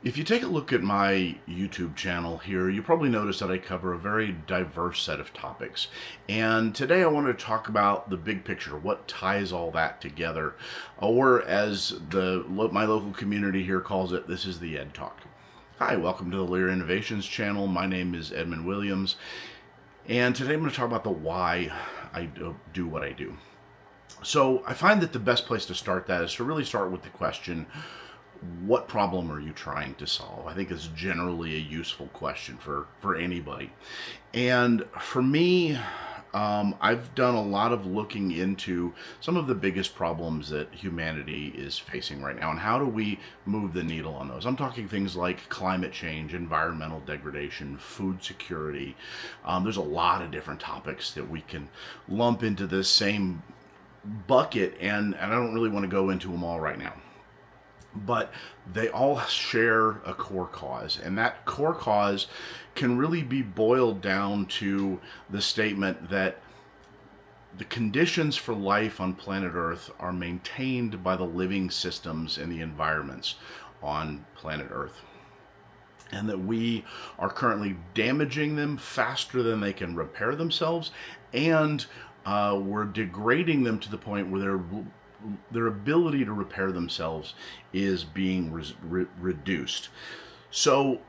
If you take a look at my YouTube channel here, you probably notice that I cover a very diverse set of topics. And today I want to talk about the big picture, what ties all that together, or as my local community here calls it, this is the Ed Talk. Hi, welcome to the LEHR Innovations channel. My name is Edmund Williams, and today I'm going to talk about the why I do what I do. So I find that the best place to start that is to really start with the question, what problem are you trying to solve? I think it's generally a useful question for anybody. And for me, I've done a lot of looking into some of the biggest problems that humanity is facing right now, and how do we move the needle on those? I'm talking things like climate change, environmental degradation, food security. There's a lot of different topics that we can lump into this same bucket, and I don't really want to go into them all right now. But they all share a core cause, and that core cause can really be boiled down to the statement that the conditions for life on planet Earth are maintained by the living systems and the environments on planet Earth, and that we are currently damaging them faster than they can repair themselves, and we're degrading them to the point where their ability to repair themselves is being reduced. So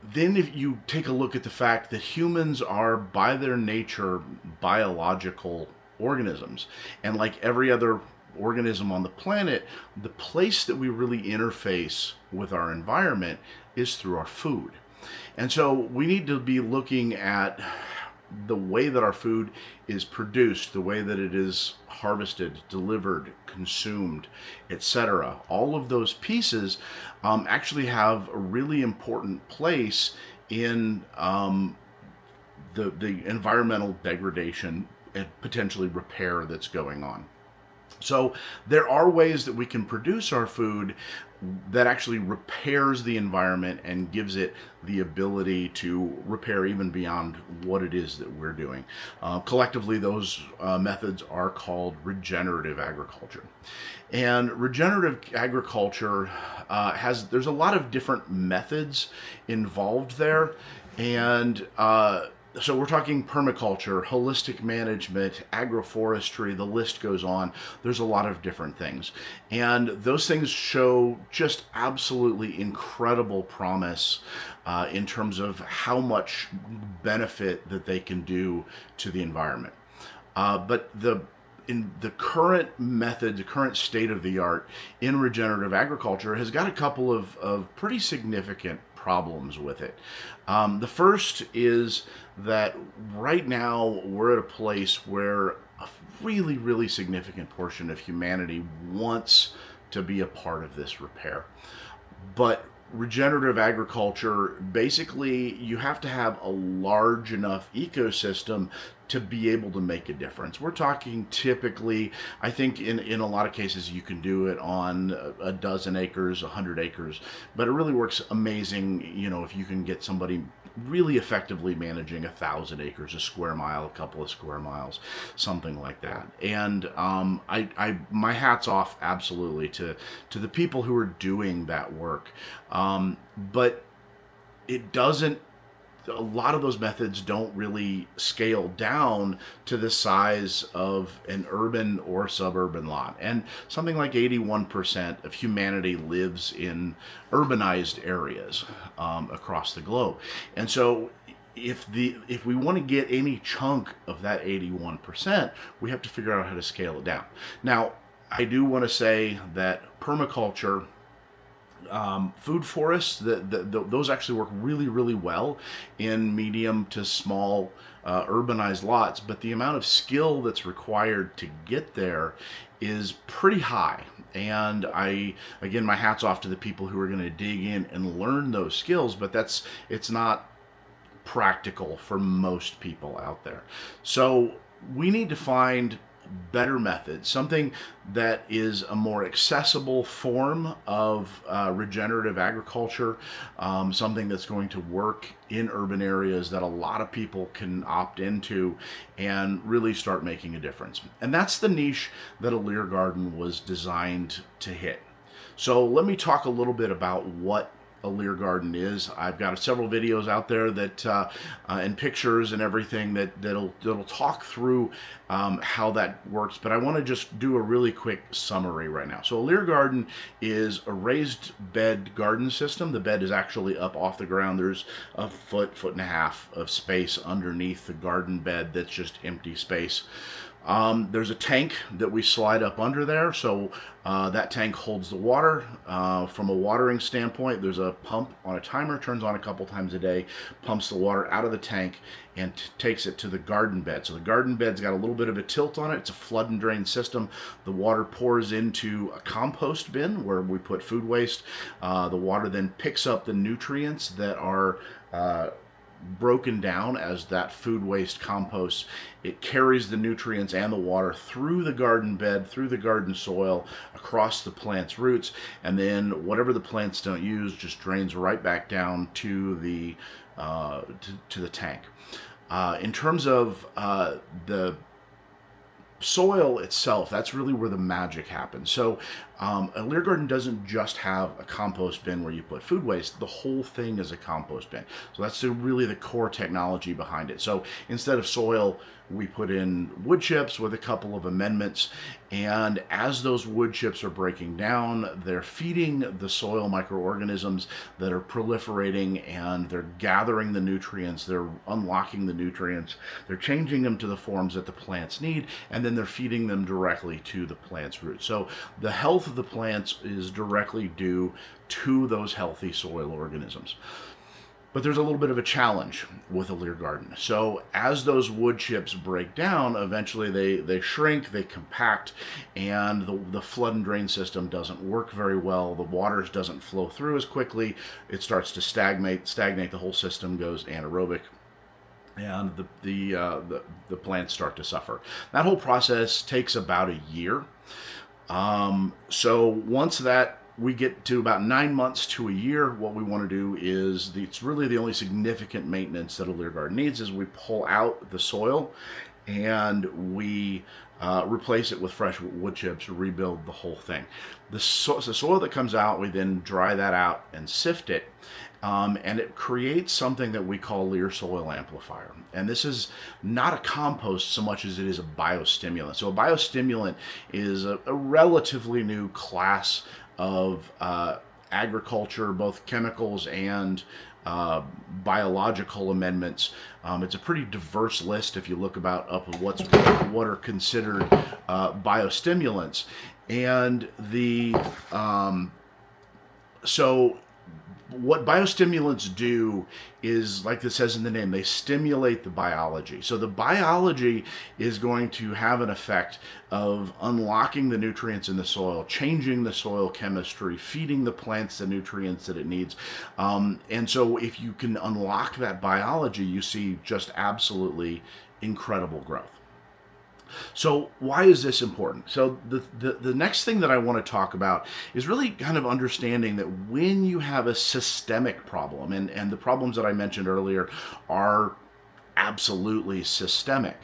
then if you take a look at the fact that humans are by their nature biological organisms, and like every other organism on the planet, the place that we really interface with our environment is through our food. And so we need to be looking at the way that our food is produced, the way that it is harvested, delivered, consumed, etc. All of those pieces actually have a really important place in the environmental degradation and potentially repair that's going on. So there are ways that we can produce our food that actually repairs the environment and gives it the ability to repair even beyond what it is that we're doing. Collectively, those methods are called regenerative agriculture. And regenerative agriculture there's a lot of different methods involved there. And so we're talking permaculture, holistic management, agroforestry, the list goes on. There's a lot of different things. And those things show just absolutely incredible promise in terms of how much benefit that they can do to the environment. But in the current method, the current state of the art in regenerative agriculture has got a couple of pretty significant problems with it. The first is that right now we're at a place where a really, really significant portion of humanity wants to be a part of this repair. But regenerative agriculture, basically, you have to have a large enough ecosystem to be able to make a difference. We're talking typically, I think in a lot of cases you can do it on a dozen acres, 100 acres, but it really works amazing, if you can get somebody really effectively managing 1,000 acres, a square mile, a couple of square miles, something like that. And my hat's off absolutely to the people who are doing that work. But it doesn't. A lot of those methods don't really scale down to the size of an urban or suburban lot. And something like 81% of humanity lives in urbanized areas across the globe. And so if we want to get any chunk of that 81%, we have to figure out how to scale it down. Now, I do want to say that permaculture, food forests, those actually work really, really well in medium to small urbanized lots, but the amount of skill that's required to get there is pretty high. And again, my hat's off to the people who are going to dig in and learn those skills, but it's not practical for most people out there. So we need to find better methods, something that is a more accessible form of regenerative agriculture, something that's going to work in urban areas that a lot of people can opt into and really start making a difference. And that's the niche that a LEHR garden was designed to hit. So let me talk a little bit about what a LEHR garden is. I've got several videos out there that and pictures and everything that'll talk through how that works. But I want to just do a really quick summary right now. So a LEHR garden is a raised bed garden system. The bed is actually up off the ground. There's a foot and a half of space underneath the garden bed that's just empty space. There's a tank that we slide up under there, so that tank holds the water. From a watering standpoint, there's a pump on a timer, turns on a couple times a day, pumps the water out of the tank and takes it to the garden bed. So the garden bed's got a little bit of a tilt on it. It's a flood and drain system. The water pours into a compost bin where we put food waste. The water then picks up the nutrients that are broken down as that food waste compost. It carries the nutrients and the water through the garden bed, through the garden soil, across the plant's roots, and then whatever the plants don't use just drains right back down to the to the tank. In terms of the soil itself, that's really where the magic happens. So a LEHR garden doesn't just have a compost bin where you put food waste. The whole thing is a compost bin. So that's really the core technology behind it. So instead of soil, we put in wood chips with a couple of amendments, and as those wood chips are breaking down, they're feeding the soil microorganisms that are proliferating, and they're gathering the nutrients, they're unlocking the nutrients, they're changing them to the forms that the plants need, and then they're feeding them directly to the plant's roots. So the health of the plants is directly due to those healthy soil organisms. But there's a little bit of a challenge with a LEHR garden. So as those wood chips break down, eventually they shrink, they compact, and the flood and drain system doesn't work very well. The water doesn't flow through as quickly. It starts to stagnate. The whole system goes anaerobic, and the plants start to suffer. That whole process takes about a year. So once that we get to about 9 months to a year, what we want to do is, it's really the only significant maintenance that a LEHR garden needs, is we pull out the soil and we replace it with fresh wood chips, rebuild the whole thing. The soil that comes out, we then dry that out and sift it. And it creates something that we call LEHR soil amplifier. And this is not a compost so much as it is a biostimulant. So a biostimulant is a relatively new class of agriculture, both chemicals and biological amendments. It's a pretty diverse list if you look about up of what are considered biostimulants. And so what biostimulants do is, like it says in the name, they stimulate the biology. So the biology is going to have an effect of unlocking the nutrients in the soil, changing the soil chemistry, feeding the plants the nutrients that it needs. And so if you can unlock that biology, you see just absolutely incredible growth. So why is this important? So the next thing that I want to talk about is really kind of understanding that when you have a systemic problem, and the problems that I mentioned earlier are absolutely systemic,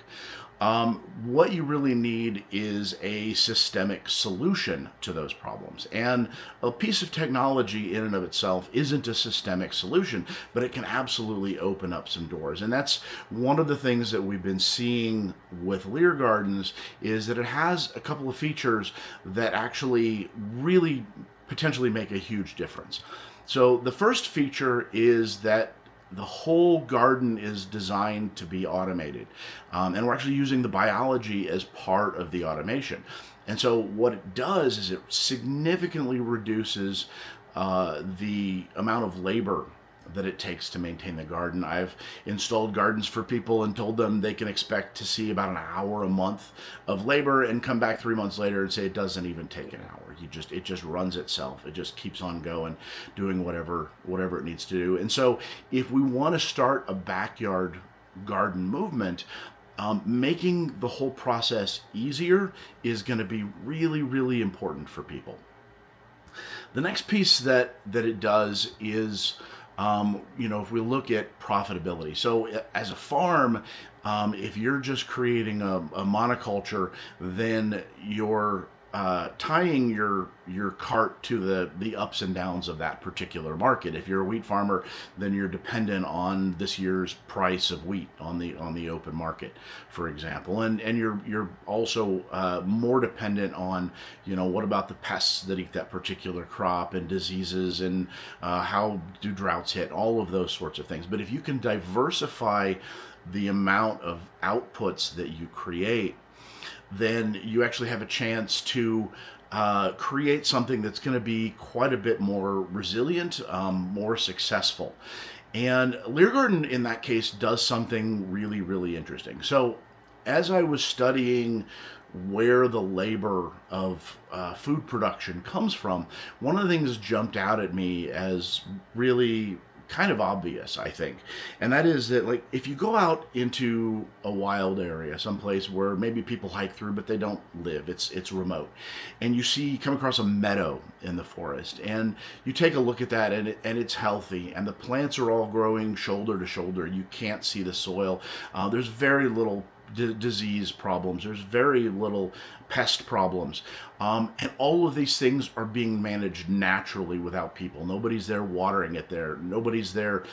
what you really need is a systemic solution to those problems. And a piece of technology in and of itself isn't a systemic solution, but it can absolutely open up some doors. And that's one of the things that we've been seeing with LEHR Gardens, is that it has a couple of features that actually really potentially make a huge difference. So the first feature is that the whole garden is designed to be automated. And we're actually using the biology as part of the automation. And so what it does is it significantly reduces the amount of labor that it takes to maintain the garden. I've installed gardens for people and told them they can expect to see about an hour a month of labor, and come back 3 months later and say it doesn't even take an hour. It just runs itself. It just keeps on going, doing whatever it needs to do. And so if we want to start a backyard garden movement, making the whole process easier is going to be really, really important for people. The next piece that it does is, if we look at profitability. So as a farm, if you're just creating a monoculture, then your tying your cart to the ups and downs of that particular market. If you're a wheat farmer, then you're dependent on this year's price of wheat on the open market, for example, and you're also more dependent on, what about the pests that eat that particular crop, and diseases, and how do droughts hit, all of those sorts of things. But if you can diversify the amount of outputs that you create, then you actually have a chance to create something that's going to be quite a bit more resilient, more successful. And LEHR Garden, in that case, does something really, really interesting. So, as I was studying where the labor of food production comes from, one of the things jumped out at me as really kind of obvious, I think. And that is that, like, if you go out into a wild area, someplace where maybe people hike through but they don't live, it's remote, and come across a meadow in the forest, and you take a look at that, and it's healthy, and the plants are all growing shoulder to shoulder. You can't see the soil. There's very little disease problems. There's very little pest problems. And all of these things are being managed naturally without people. Nobody's there watering it there. Nobody's there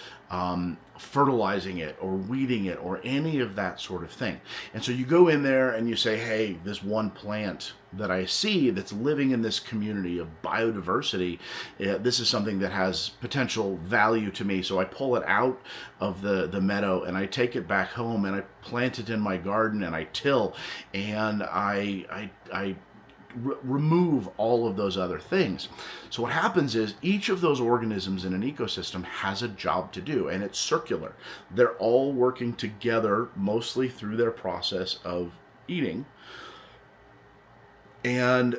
fertilizing it or weeding it or any of that sort of thing. And so you go in there and you say, hey, this one plant that I see that's living in this community of biodiversity, this is something that has potential value to me. So I pull it out of the meadow and I take it back home and I plant it in my garden and I till, and I remove all of those other things. So what happens is each of those organisms in an ecosystem has a job to do, and it's circular. They're all working together, mostly through their process of eating, and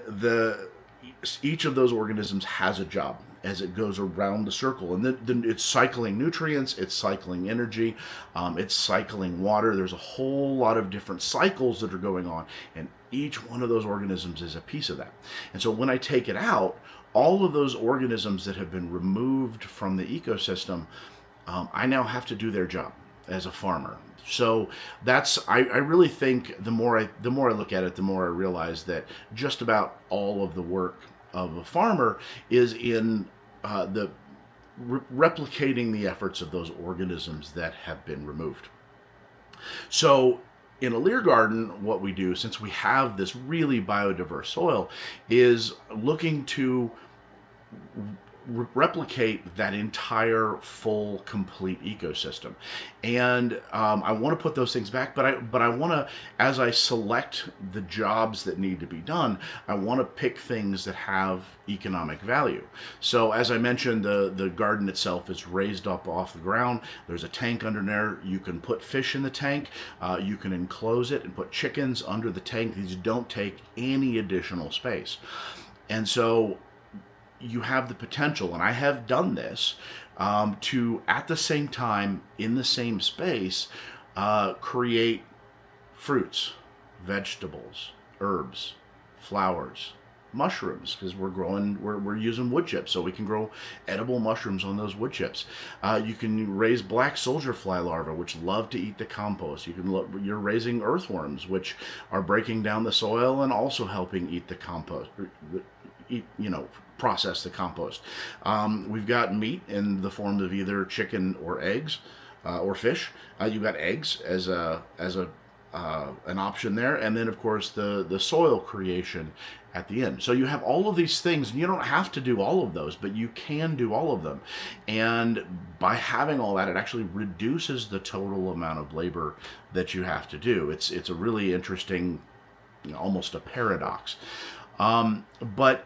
each of those organisms has a job as it goes around the circle, and then it's cycling nutrients, it's cycling energy, it's cycling water. There's a whole lot of different cycles that are going on, and each one of those organisms is a piece of that. And so when I take it out, all of those organisms that have been removed from the ecosystem, I now have to do their job as a farmer. So I really think the more I look at it, the more I realize that just about all of the work of a farmer is in replicating the efforts of those organisms that have been removed. So in a LEHR garden, what we do, since we have this really biodiverse soil, is looking to replicate that entire full complete ecosystem. And I want to put those things back, but I want to, as I select the jobs that need to be done, I want to pick things that have economic value. So as I mentioned, the garden itself is raised up off the ground. There's a tank under there. You can put fish in the tank. You can enclose it and put chickens under the tank. These don't take any additional space. And so you have the potential, and I have done this, to at the same time, in the same space, create fruits, vegetables, herbs, flowers, mushrooms, because we're using wood chips, so we can grow edible mushrooms on those wood chips. You can raise black soldier fly larvae, which love to eat the compost. You're raising earthworms, which are breaking down the soil and also helping eat the compost. Process the compost. We've got meat in the form of either chicken or eggs, or fish. You've got eggs as an option there, and then of course the soil creation at the end. So you have all of these things, and you don't have to do all of those, but you can do all of them. And by having all that, it actually reduces the total amount of labor that you have to do. It's a really interesting, almost a paradox. But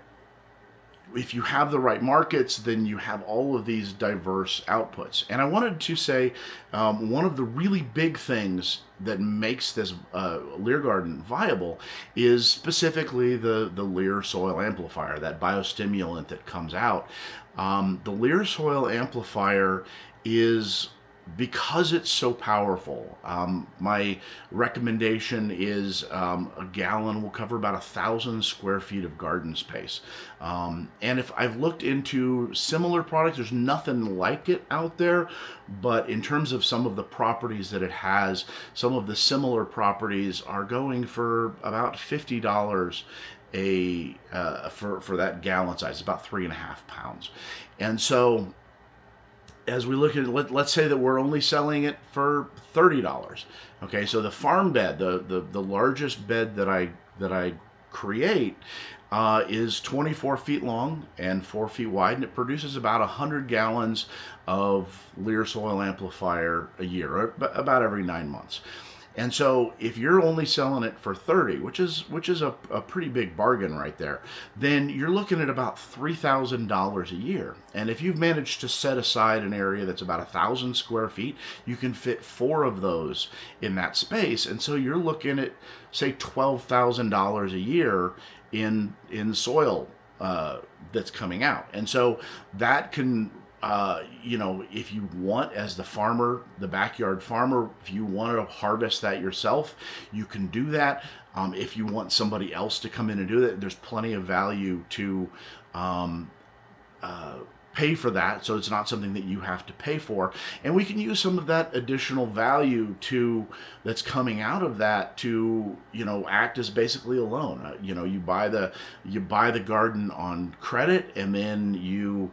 if you have the right markets, then you have all of these diverse outputs. And I wanted to say one of the really big things that makes this LEHR garden viable is specifically the LEHR soil amplifier, that biostimulant that comes out. The LEHR soil amplifier is, because it's so powerful, my recommendation is a gallon will cover about 1,000 square feet of garden space. And if I've looked into similar products, there's nothing like it out there. But in terms of some of the properties that it has, some of the similar properties are going for about $50. for that gallon size. It's about 3.5 pounds. And so as we look at it, let's say that we're only selling it for $30. Okay, so the farm bed, the largest bed that I create is 24 feet long and 4 feet wide, and it produces about 100 gallons of Lear soil amplifier a year, or about every 9 months. And so if you're only selling it for 30, which is a pretty big bargain right there, then you're looking at about $3,000 a year. And if you've managed to set aside an area that's about 1,000 square feet, you can fit 4 of those in that space. And so you're looking at, say, $12,000 a year in soil that's coming out. And so that can, if you want, as the farmer, the backyard farmer, if you want to harvest that yourself, you can do that. If you want somebody else to come in and do that, there's plenty of value to pay for that, so it's not something that you have to pay for. And we can use some of that additional value that's coming out of that to act as basically a loan. You buy the garden on credit, and then you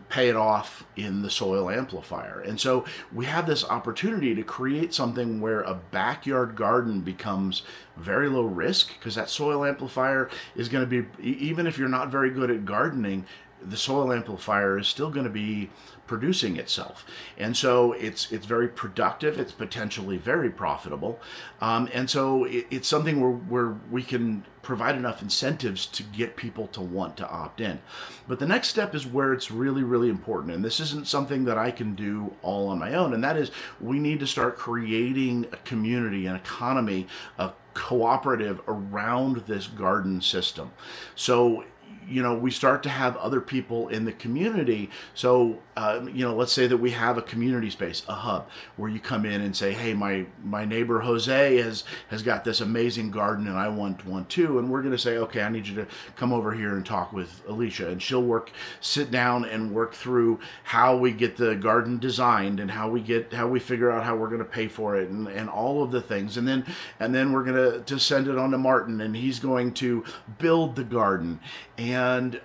pay it off in the soil amplifier. And so we have this opportunity to create something where a backyard garden becomes very low risk, because that soil amplifier is going to be, even if you're not very good at gardening, the soil amplifier is still going to be producing itself. And so it's very productive. It's potentially very profitable. And so it's something where we can provide enough incentives to get people to want to opt in. But the next step is where it's really, really important. And this isn't something that I can do all on my own. And that is, we need to start creating a community, an economy, a cooperative around this garden system. So we start to have other people in the community. So, let's say that we have a community space, a hub, where you come in and say, hey, my neighbor Jose has got this amazing garden and I want one too. And we're going to say, okay, I need you to come over here and talk with Alicia, and she'll sit down and work through how we get the garden designed, and how we figure out how we're going to pay for it, and all of the things. And then we're going to send it on to Martin, and he's going to build the garden. And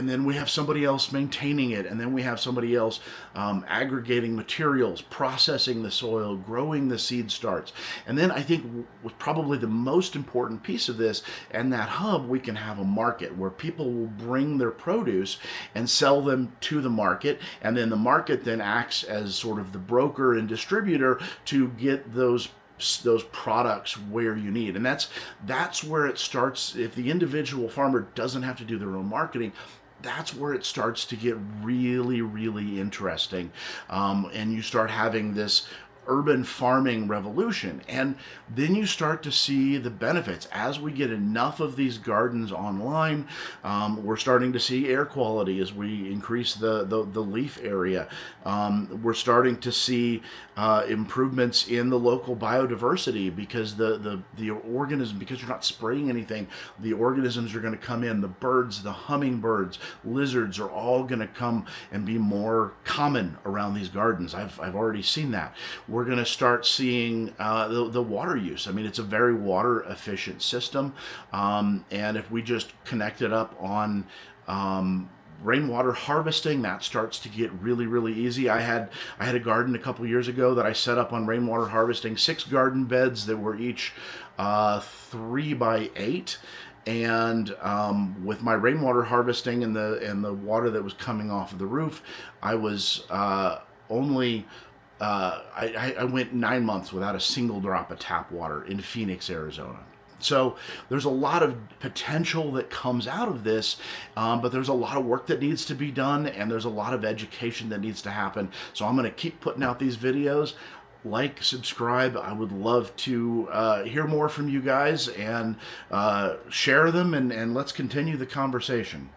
then we have somebody else maintaining it, and then we have somebody else aggregating materials, processing the soil, growing the seed starts. And then I think probably the most important piece of this, and that hub, we can have a market where people will bring their produce and sell them to the market, and then the market then acts as sort of the broker and distributor to get those products where you need. And that's where it starts. If the individual farmer doesn't have to do their own marketing, that's where it starts to get really, really interesting. And you start having this urban farming revolution. And then you start to see the benefits. As we get enough of these gardens online, we're starting to see air quality as we increase the leaf area. We're starting to see improvements in the local biodiversity, because the organism, because you're not spraying anything, the organisms are going to come in. The birds, the hummingbirds, lizards are all going to come and be more common around these gardens. I've already seen that. We're going to start seeing the water use. I mean, it's a very water efficient system. And if we just connect it up on rainwater harvesting, that starts to get really, really easy. I had a garden a couple years ago that I set up on rainwater harvesting, 6 garden beds that were each 3 by 8. And with my rainwater harvesting and the water that was coming off of the roof, I was I went 9 months without a single drop of tap water in Phoenix, Arizona. So there's a lot of potential that comes out of this, but there's a lot of work that needs to be done, and there's a lot of education that needs to happen. So I'm going to keep putting out these videos. Like, subscribe. I would love to hear more from you guys, and share them, and let's continue the conversation.